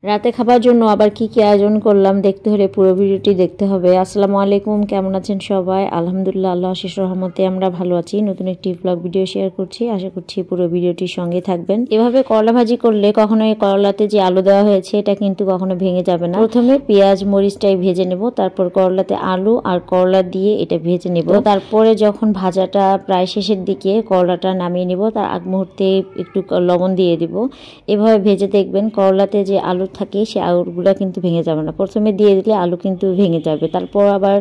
রাতে খাবার জন্য আবার কি কি আয়োজন করলাম দেখতে হলে পুরো ভিডিওটি দেখতে হবে। আসসালামু আলাইকুম, কেমন আছেন সবাই? আলহামদুলিল্লাহ, আল্লাহ আশিস রহমতে আমরা ভালো আছি। নতুন একটি ব্লগ ভিডিও শেয়ার করছি, আশা করছি পুরো ভিডিওটির সঙ্গে থাকবেন। এভাবে করলা ভাজি করলে কখনোই করলাতে যে আলু দেওয়া হয়েছে এটা কিন্তু কখনো ভেঙে যাবে না। প্রথমে পেঁয়াজ মরিচটাই ভেজে নেব, তারপর করলাতে আলু আর করলা দিয়ে এটা ভেজে নেব। তারপরে যখন ভাজাটা প্রায় শেষের দিকে করলাটা নামিয়ে নেব, তার আগ মুহূর্তে একটু লবণ দিয়ে দিব। এভাবে ভেজে দেখবেন করলাতে যে আলু থাকে সে আলুগুলো কিন্তু ভেঙে যাবে না। প্রথমে দিয়ে দিলে আলু কিন্তু ভেঙে যাবে। তারপর আবার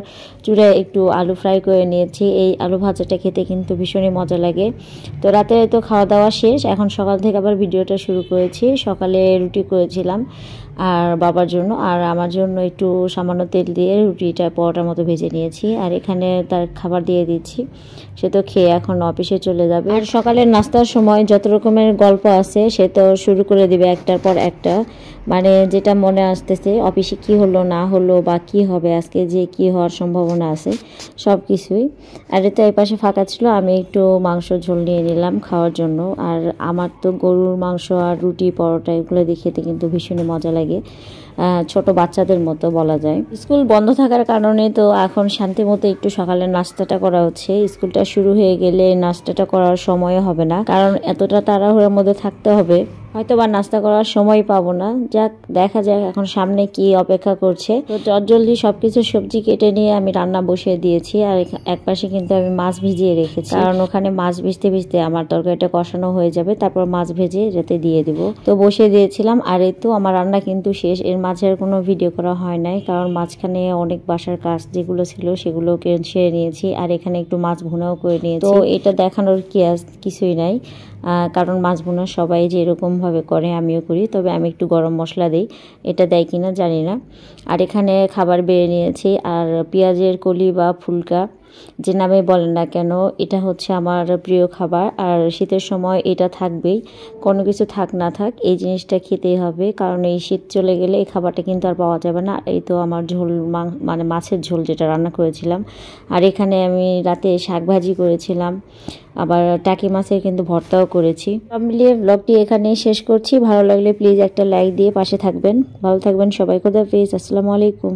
চুলায় একটু আলু ফ্রাই করে নিয়েছি। এই আলু ভাজাটা খেতে কিন্তু ভীষণই মজা লাগে। তো রাতে তো খাওয়া দাওয়া শেষ, এখন সকাল থেকে আবার ভিডিওটা শুরু করেছি। সকালে রুটি করেছিলাম আর বাবার জন্য, আর আমার জন্য একটু সামান্য তেল দিয়ে রুটিটা পরোটার মতো ভেজে নিয়েছি। আর এখানে তার খাবার দিয়ে দিচ্ছি, সে তো খেয়ে এখন অফিসে চলে যাবে। আর সকালের নাস্তার সময় যত রকমের গল্প আছে সে তো শুরু করে দিবে একটার পর একটা, মানে যেটা মনে আসতেছে অফিসে কি হলো না হলো বা কি হবে আজকে, যে কি হওয়ার সম্ভাবনা আছে সব কিছুই। আর এটা এই পাশে ফাঁকা ছিল, আমি একটু মাংস ঝোল নিয়ে নিলাম খাওয়ার জন্য। আর আমার তো গরুর মাংস আর রুটি পরোটা এগুলো দিয়ে খেতে কিন্তু ভীষণই মজা লাগে, ছোট বাচ্চাদের মতো বলা যায়। স্কুল বন্ধ থাকার কারণে তো এখন শান্তি মতো একটু সকালের নাস্তাটা করা হচ্ছে। স্কুলটা শুরু হয়ে গেলে নাস্তাটা করার সময় হবে না, কারণ এতটা তাড়াহুড়োর মধ্যে থাকতে হবে, হয়তো বা নাস্তা করার সময় পাবো না। যাক, দেখা যাক এখন সামনে কি অপেক্ষা করছে। তো জলদি সবকিছু সবজি কেটে নিয়ে আমি রান্না বসিয়ে দিয়েছি। আর একপাশে কিন্তু আমি মাছ ভিজিয়ে রেখেছি, কারণ ওখানে মাছ ভিজতে ভিজতে আমার তরকারিটা কষানো হয়ে যাবে, তারপর মাছ ভেজে যাতে দিয়ে দিব। তো বসিয়ে দিয়েছিলাম। আর এই তো আমার রান্না কিন্তু শেষ। এর মাঝে আর কোনো ভিডিও করা হয় নাই, কারণ মাঝখানে অনেক বাসার কাজ যেগুলো ছিল সেগুলোকে সেরে নিয়েছি। আর এখানে একটু মাছ ভুনাও করে নিয়েছি। তো এটা দেখানোর কিছুই নাই, কারণ মাছ ভুনা সবাই যে এরকম ভাবে করে আমিও করি, তবে আমি একটু গরম মশলা দিই, এটা দেয় কিনা জানি না। আর এখানে খাবার বেড়ে নিয়েছি। আর পেঁয়াজের কলি বা ফুলকা যে নামে বলেন না কেন, এটা হচ্ছে আমার প্রিয় খাবার। আর শীতের সময় এটা থাকবেই, কোনো কিছু থাক না থাক এই জিনিসটা খেতেই হবে, কারণ এই শীত চলে গেলে এই খাবারটা কিন্তু আর পাওয়া যাবে না। এই তো আমার ঝোল মানে মাছের ঝোল যেটা রান্না করেছিলাম। আর এখানে আমি রাতে শাক ভাজি করেছিলাম, আবার টাকি মাছের কিন্তু ভর্তাও করেছি। সব মিলিয়ে ব্লগটি এখানেই শেষ করছি। ভালো লাগলে প্লিজ একটা লাইক দিয়ে পাশে থাকবেন। ভালো থাকবেন সবাই, খোদা হাফেজ, আসসালামু আলাইকুম।